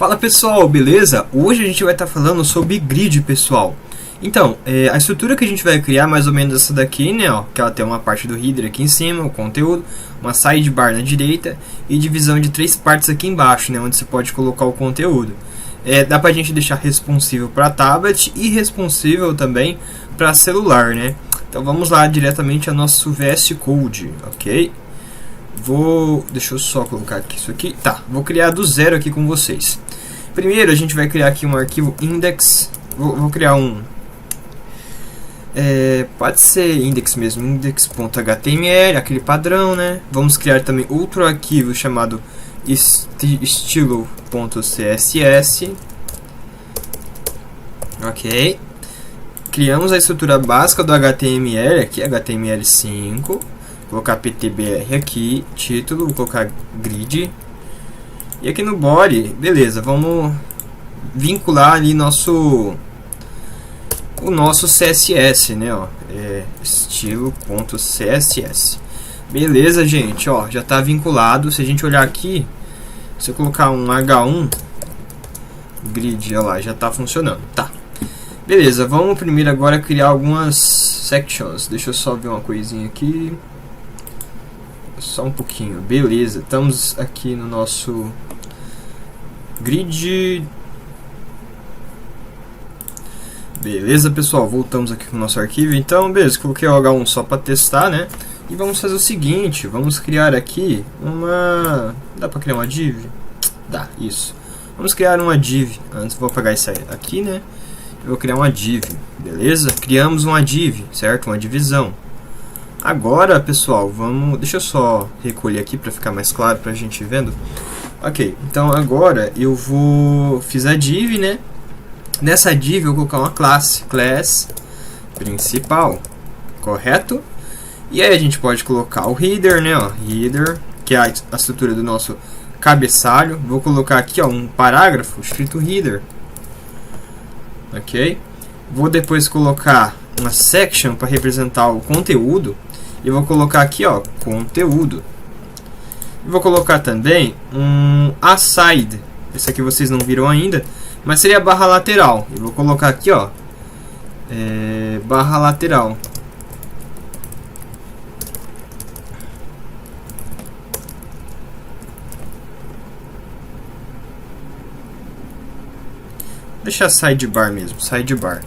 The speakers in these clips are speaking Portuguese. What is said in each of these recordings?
Fala pessoal, beleza? Hoje a gente vai estar falando sobre grid, pessoal. Então, a estrutura que a gente vai criar é mais ou menos essa daqui, né? Ó, que ela tem uma parte do header aqui em cima, o conteúdo, uma sidebar na direita e divisão de 3 partes aqui embaixo, né? Onde você pode colocar o conteúdo. Dá pra gente deixar responsível para tablet e responsível também para celular, né? Então vamos lá diretamente ao nosso VS Code, ok? Deixa eu só colocar aqui isso aqui. Tá, vou criar do zero aqui com vocês. Primeiro a gente vai criar aqui um arquivo index. Vou criar um... pode ser index mesmo, index.html, aquele padrão, né? Vamos criar também outro arquivo chamado estilo.css. Ok. Criamos a estrutura básica do HTML aqui, HTML5. Vou colocar ptbr aqui, título, vou colocar grid. E aqui no body, beleza, vamos vincular ali o nosso CSS, né, ó, estilo.css. Beleza, gente, ó, já está vinculado. Se a gente olhar aqui, se eu colocar um H1 grid, olha lá, já está funcionando, tá. Beleza, vamos primeiro agora criar algumas sections. Deixa eu só ver uma coisinha aqui. Só um pouquinho, beleza, estamos aqui no nosso grid. Beleza, pessoal, voltamos aqui com o nosso arquivo. Então, beleza, coloquei o H1 só para testar, né? E vamos fazer o seguinte, vamos criar aqui uma... Dá para criar uma div? Dá, isso. Vamos criar uma div. Antes vou apagar isso aqui, né? Eu vou criar uma div, beleza? Criamos uma div, certo? Uma divisão. Agora, pessoal, deixa eu só recolher aqui para ficar mais claro para a gente vendo. Ok, então agora eu fiz a div, né? Nessa div eu vou colocar uma classe principal, correto? E aí a gente pode colocar o header, né? Ó, header, que é a estrutura do nosso cabeçalho. Vou colocar aqui, ó, um parágrafo escrito header, ok? Vou depois colocar uma section para representar o conteúdo. E vou colocar aqui, ó, conteúdo. E vou colocar também um aside. Esse aqui vocês não viram ainda, mas seria barra lateral. E vou colocar aqui, ó, barra lateral. Deixa sidebar mesmo, sidebar.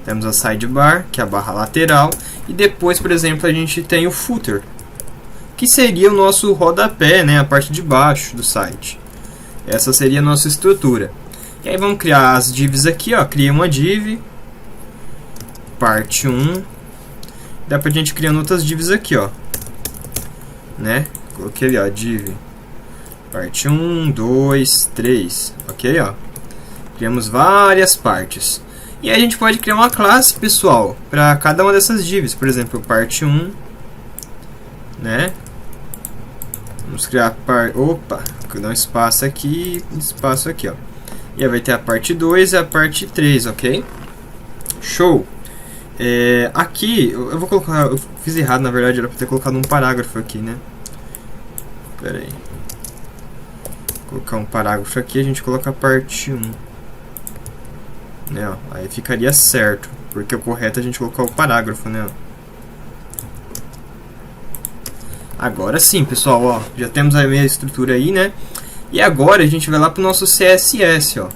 Temos a sidebar, que é a barra lateral. E depois, por exemplo, a gente tem o footer, que seria o nosso rodapé, né? A parte de baixo do site. Essa seria a nossa estrutura. E aí vamos criar as divs aqui, ó. Cria uma div. Parte 1. Dá pra gente criar outras divs aqui, ó. Né? Coloquei ali, ó, div. Parte 1, 2, 3. Ok, ó. Criamos várias partes. E aí a gente pode criar uma classe, pessoal, para cada uma dessas divs. Por exemplo, parte 1, né? Vamos criar opa, dar um espaço aqui, ó. E aí vai ter a parte 2 e a parte 3, ok? Show! Aqui, eu vou colocar... Eu fiz errado, na verdade, era para ter colocado um parágrafo aqui, né? Pera aí. Vou colocar um parágrafo aqui, a gente coloca a parte 1. Né, ó, aí ficaria certo, porque o correto é a gente colocar o parágrafo, né? Agora sim, pessoal, ó, já temos a minha estrutura aí, né? E agora a gente vai lá pro nosso CSS, ó. O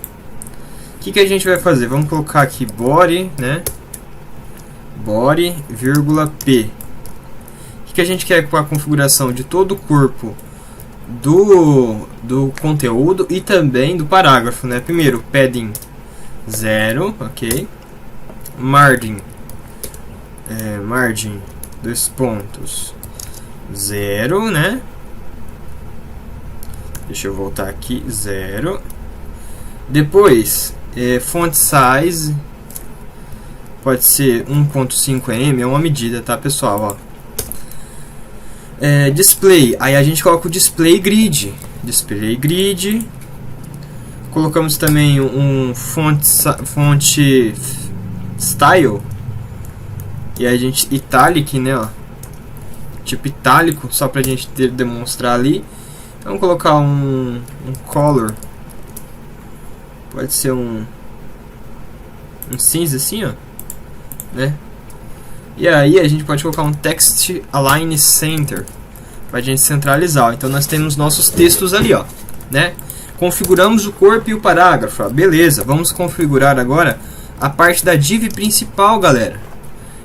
que a gente vai fazer? Vamos colocar aqui body, né? Body, vírgula P. O que a gente quer com a configuração de todo o corpo do conteúdo e também do parágrafo, né? Primeiro, padding 0, ok. Margin, margin, 2 pontos, 0, né? Deixa eu voltar aqui, 0. Depois, font size, pode ser 1.5 em, é uma medida, tá, pessoal? Ó. Display, aí a gente coloca o display grid. Colocamos também um font style. E a gente italic, né, ó, tipo itálico, só pra gente demonstrar ali. Vamos colocar um color Pode ser um cinza assim, ó, né? E aí a gente pode colocar um Text Align Center pra gente centralizar. Então nós temos nossos textos ali, ó, né? Configuramos o corpo e o parágrafo, ó. Beleza, vamos configurar agora a parte da div principal, galera.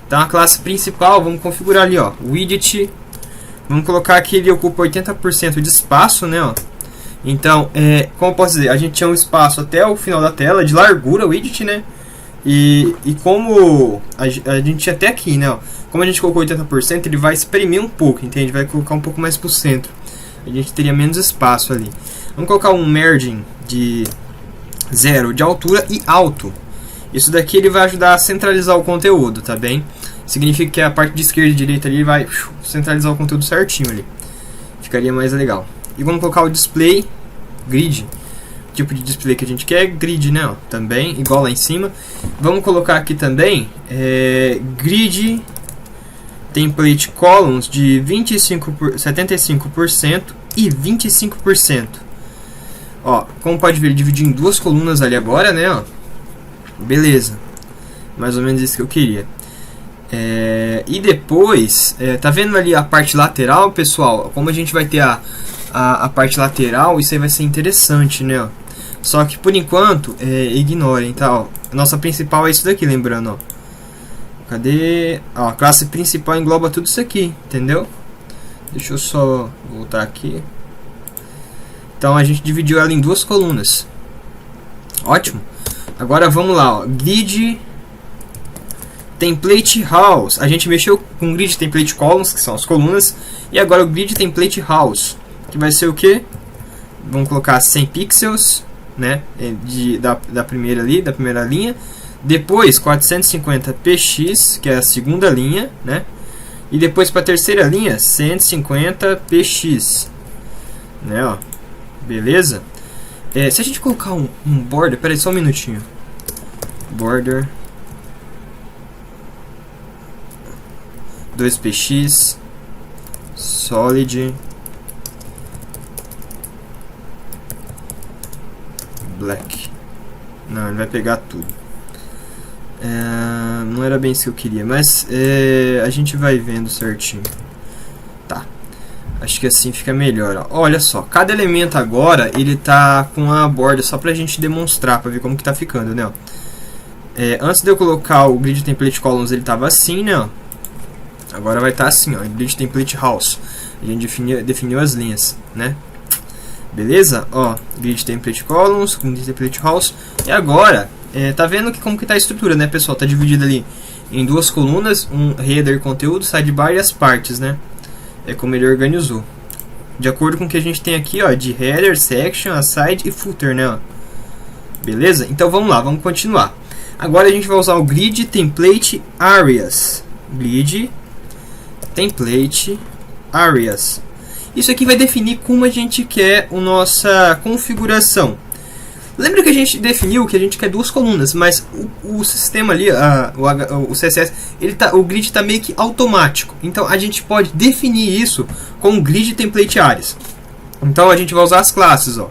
Então a classe principal, vamos configurar ali, ó, widget. Vamos colocar que ele ocupa 80% de espaço, né, ó. Então, como eu posso dizer, a gente tinha um espaço até o final da tela, de largura, o widget, né? E como a gente tinha até aqui, né, ó. Como a gente colocou 80%, ele vai espremer um pouco, entende? Vai colocar um pouco mais pro centro. A gente teria menos espaço ali. Vamos colocar um margin de 0 de altura e alto. Isso daqui ele vai ajudar a centralizar o conteúdo, tá bem? Significa que a parte de esquerda e direita ali vai centralizar o conteúdo certinho ali. Ficaria mais legal. E vamos colocar o display grid. O tipo de display que a gente quer, grid, né? Ó, também, igual lá em cima. Vamos colocar aqui também grid template columns de 75% e 25%. Ó, como pode ver, ele dividiu em duas colunas ali agora, né? Ó. Beleza. Mais ou menos isso que eu queria. E depois, tá vendo ali a parte lateral, pessoal? Como a gente vai ter a parte lateral, isso aí vai ser interessante, né? Ó. Só que por enquanto, ignorem, tá? Ó. A nossa principal é isso daqui, lembrando, ó. Cadê? Ó, a classe principal engloba tudo isso aqui, entendeu? Deixa eu só voltar aqui. Então a gente dividiu ela em duas colunas. Ótimo. Agora vamos lá, ó. Grid Template House. A gente mexeu com o Grid Template Columns, que são as colunas. E agora o Grid Template House, que vai ser o que? Vamos colocar 100 pixels, né? Da primeira ali, da primeira linha. Depois 450 px, que é a segunda linha, né? E depois para a terceira linha 150 px, né? Ó. Beleza? Se a gente colocar um border, peraí só um minutinho. Border 2px solid black. Não, ele vai pegar tudo. Não era bem isso que eu queria, mas a gente vai vendo certinho. Tá. Acho que assim fica melhor. Ó. Olha só, cada elemento agora ele tá com a borda só pra gente demonstrar, pra ver como que tá ficando, né? Ó. Antes de eu colocar o Grid Template Columns, ele tava assim, né? Ó. Agora vai estar assim, ó, Grid Template House. A gente definiu as linhas, né? Beleza? Ó, Grid Template Columns, Grid Template House. E agora, tá vendo como que tá a estrutura, né, pessoal? Tá dividido ali em duas colunas, um header conteúdo, sidebar e as partes, né? É como ele organizou. De acordo com o que a gente tem aqui, ó, de header, section, aside e footer, né? Ó. Beleza? Então vamos lá, vamos continuar. Agora a gente vai usar o Grid Template Areas. Grid Template Areas. Isso aqui vai definir como a gente quer a nossa configuração. Lembra que a gente definiu que a gente quer duas colunas, mas o sistema ali, o CSS, o grid está meio que automático. Então a gente pode definir isso com o Grid Template Areas. Então a gente vai usar as classes, ó.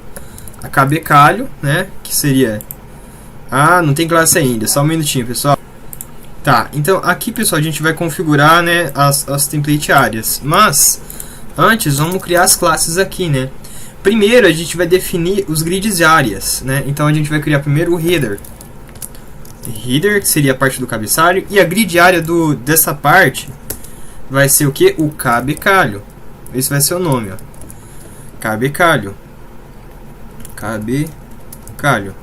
A kbcalho, né, que seria... não tem classe ainda, só um minutinho, pessoal. Tá, então aqui, pessoal, a gente vai configurar, né, as template áreas. Mas antes vamos criar as classes aqui, né? Primeiro a gente vai definir os grids áreas, né? Então a gente vai criar primeiro o header. Header, que seria a parte do cabeçalho, e a grid área dessa parte vai ser o que? O kbcalho. Esse vai ser o nome, ó. Kbcalho. Kbcalho.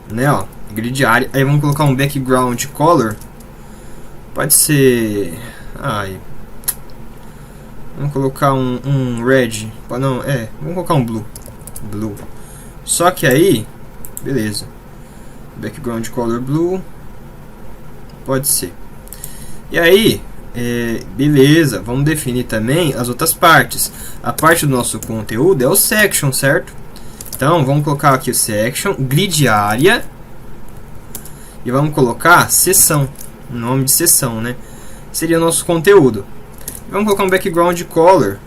Né, ó. Grid área. Aí vamos colocar um background color. Pode ser... Vamos colocar um red. Não, vamos colocar um blue. Blue. Só que aí... Beleza. Background color blue. Pode ser. E aí... beleza. Vamos definir também as outras partes. A parte do nosso conteúdo é o section, certo? Então, vamos colocar aqui o section. Grid área. E vamos colocar seção. Nome de seção, né? Seria o nosso conteúdo. Vamos colocar um background color.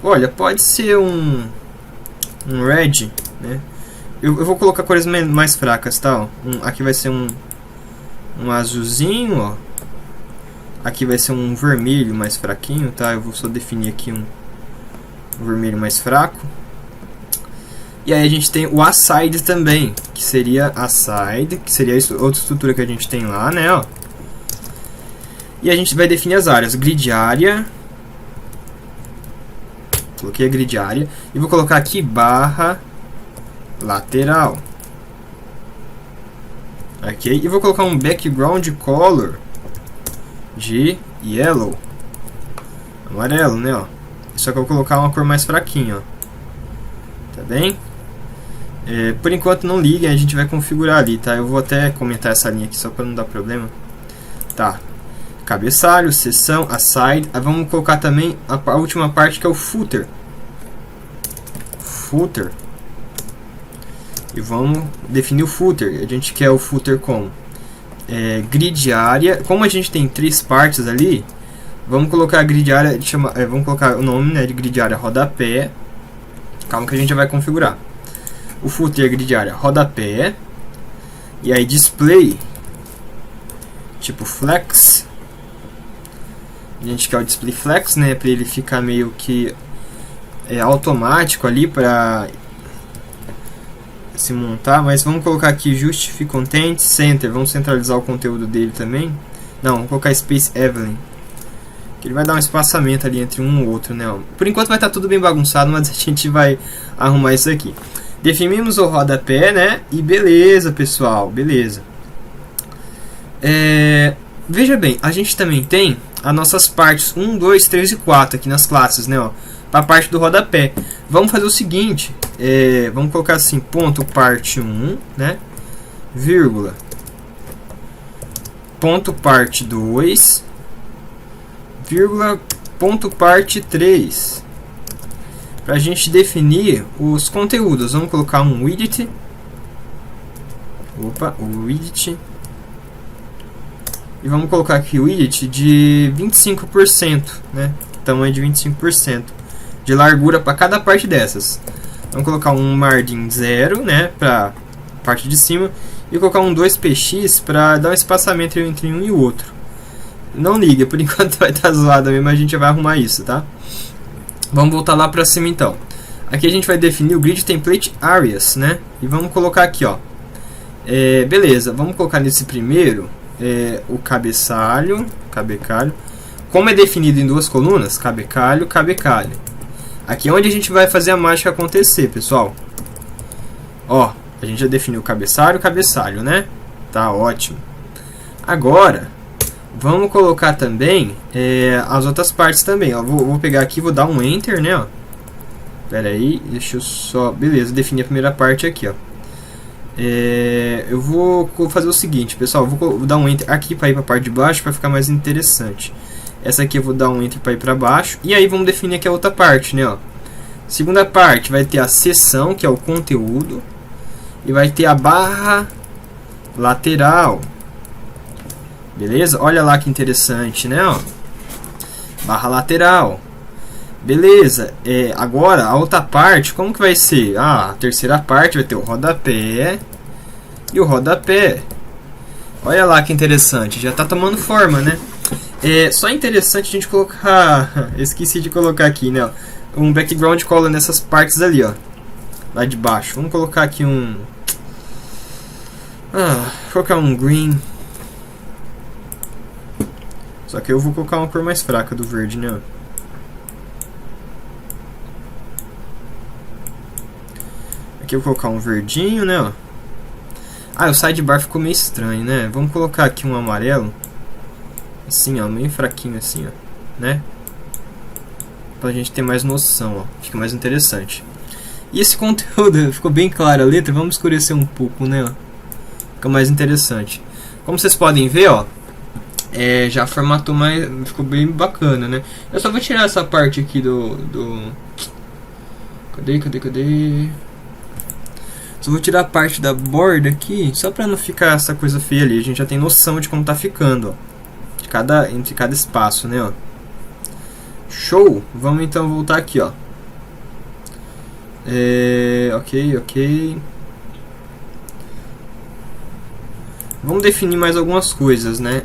Olha, pode ser um red, né? Eu vou colocar cores mais fracas, tá? Ó. Aqui vai ser um azulzinho, ó. Aqui vai ser um vermelho mais fraquinho, tá? Eu vou só definir aqui um vermelho mais fraco. E aí a gente tem o aside também, que seria aside, que seria outra estrutura que a gente tem lá, né, ó. E a gente vai definir as áreas, grid área. Coloquei a grid área e vou colocar aqui barra lateral. OK? E vou colocar um background color de yellow. Amarelo, né, ó. Só que eu vou colocar uma cor mais fraquinha, ó. Tá bem? Por enquanto não liguem, a gente vai configurar ali, tá? Eu vou até comentar essa linha aqui só para não dar problema. Tá. Cabeçalho, seção, aside. Vamos colocar também a última parte que é o footer. Footer. E vamos definir o footer. A gente quer o footer como grid área. Como a gente tem 3 partes ali, vamos colocar a grid área, vamos colocar o nome, né, de grid área rodapé. Calma que a gente já vai configurar. O footer grid área rodapé. E aí display tipo flex. A gente quer o display flex, né, para ele ficar meio que automático ali para se montar, mas vamos colocar aqui justify content center, vamos centralizar o conteúdo dele também. Não, vamos colocar space Evelyn, que ele vai dar um espaçamento ali entre um e outro, né? Por enquanto vai estar tudo bem bagunçado, mas a gente vai arrumar isso aqui. Definimos o rodapé, né? E beleza, pessoal, beleza. Veja bem, a gente também tem as nossas partes 1, 2, 3 e 4 aqui nas classes, né? Ó, para a parte do rodapé. Vamos fazer o seguinte, vamos colocar assim, ponto parte 1, né? Vírgula. Ponto parte 2, vírgula, ponto parte 3. Para a gente definir os conteúdos, vamos colocar um widget. Opa, o widget. E vamos colocar aqui o widget de 25%, né? Tamanho de 25% de largura para cada parte dessas. Vamos colocar um margin 0, né, para parte de cima, e colocar um 2px para dar um espaçamento entre um e o outro. Não liga, por enquanto vai estar zoado mesmo, a gente vai arrumar isso, tá? Vamos voltar lá para cima então. Aqui a gente vai definir o grid template areas, né? E vamos colocar aqui, ó. Beleza, vamos colocar nesse primeiro o cabeçalho. Como é definido em 2 colunas, cabecalho. Aqui é onde a gente vai fazer a mágica acontecer, pessoal. Ó, a gente já definiu o cabeçalho, né? Tá ótimo. Agora, vamos colocar também as outras partes também, ó. Vou pegar aqui, vou dar um Enter, né, ó. Pera aí, deixa eu só... Beleza, definir a primeira parte aqui, ó. Eu vou fazer o seguinte, pessoal. Vou dar um Enter aqui para ir para a parte de baixo, para ficar mais interessante. Essa aqui eu vou dar um Enter para ir para baixo. E aí vamos definir aqui a outra parte, né, ó. Segunda parte vai ter a seção, que é o conteúdo. E vai ter a barra lateral. Beleza? Olha lá que interessante, né, ó. Barra lateral. Beleza. Agora, a outra parte, como que vai ser? A terceira parte vai ter o rodapé e o rodapé. Olha lá que interessante. Já tá tomando forma, né? Só interessante a gente colocar... Esqueci de colocar aqui, né? Um background color nessas partes ali, ó. Lá de baixo. Vamos colocar aqui um... vou colocar um green. Só que eu vou colocar uma cor mais fraca do verde, né? Aqui eu vou colocar um verdinho, né? Ó. O sidebar ficou meio estranho, né? Vamos colocar aqui um amarelo. Assim, ó, meio fraquinho assim, ó, né? Pra gente ter mais noção, ó. Fica mais interessante. E esse conteúdo ficou bem claro a letra. Vamos escurecer um pouco, né? Ó. Fica mais interessante. Como vocês podem ver, ó, já formatou mais, ficou bem bacana, né? Eu só vou tirar essa parte aqui do... Cadê? Só vou tirar a parte da borda aqui, só pra não ficar essa coisa feia ali. A gente já tem noção de como tá ficando, ó. Entre cada espaço, né, ó. Show! Vamos então voltar aqui, ó. Ok. vamos definir mais algumas coisas, né?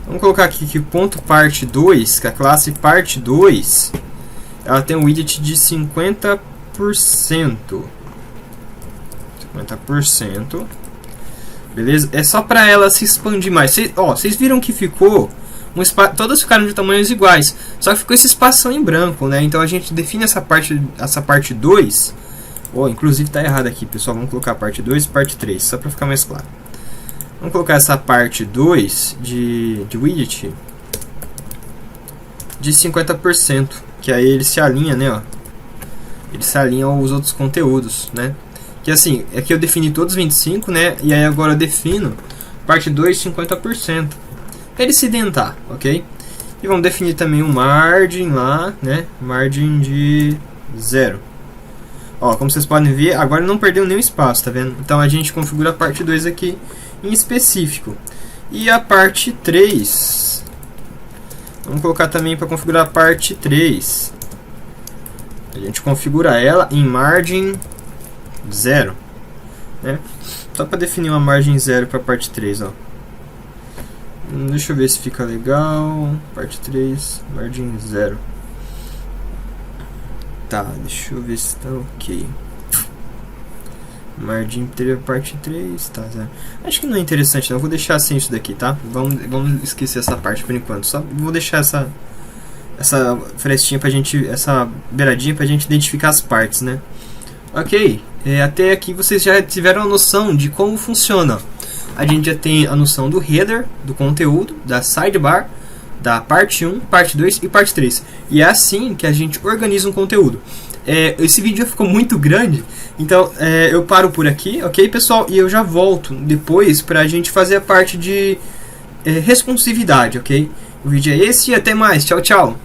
Vamos colocar aqui que ponto parte 2, que a classe parte 2, ela tem um widget de 50%. 50%. Beleza? É só para ela se expandir mais. Vocês viram que ficou todas ficaram de tamanhos iguais, só que ficou esse espação em branco, né? Então a gente define essa parte 2. Inclusive tá errado aqui, pessoal. Vamos colocar a parte 2 e parte 3, só para ficar mais claro. Vamos colocar essa parte 2 de widget de 50%, que aí ele se alinha, né? Ele se alinha aos outros conteúdos, né? Que assim, aqui eu defini todos 25, né? E aí agora eu defino parte 2 50%. Ele se identar, ok? E vamos definir também um margin lá, né? Margin de 0. Como vocês podem ver, agora não perdeu nenhum espaço, tá vendo? Então a gente configura a parte 2 aqui em específico. E a parte 3, vamos colocar também para configurar a parte 3. A gente configura ela em margin 0, né? Só para definir uma margem 0 para a parte 3, Deixa eu ver se fica legal. Parte 3, margem 0. Tá, deixa eu ver se tá ok. Margem 3, parte 3, tá, 0. Acho que não é interessante não, vou deixar assim isso daqui, tá? Vamos esquecer essa parte por enquanto. Só vou deixar essa frestinha pra gente, essa beiradinha pra gente identificar as partes, né? Ok, até aqui vocês já tiveram a noção de como funciona. A gente já tem a noção do header, do conteúdo, da sidebar, da parte 1, parte 2 e parte 3. E é assim que a gente organiza um conteúdo. Esse vídeo já ficou muito grande, então eu paro por aqui, ok, pessoal? E eu já volto depois pra gente fazer a parte de responsividade, ok? O vídeo é esse e até mais. Tchau, tchau!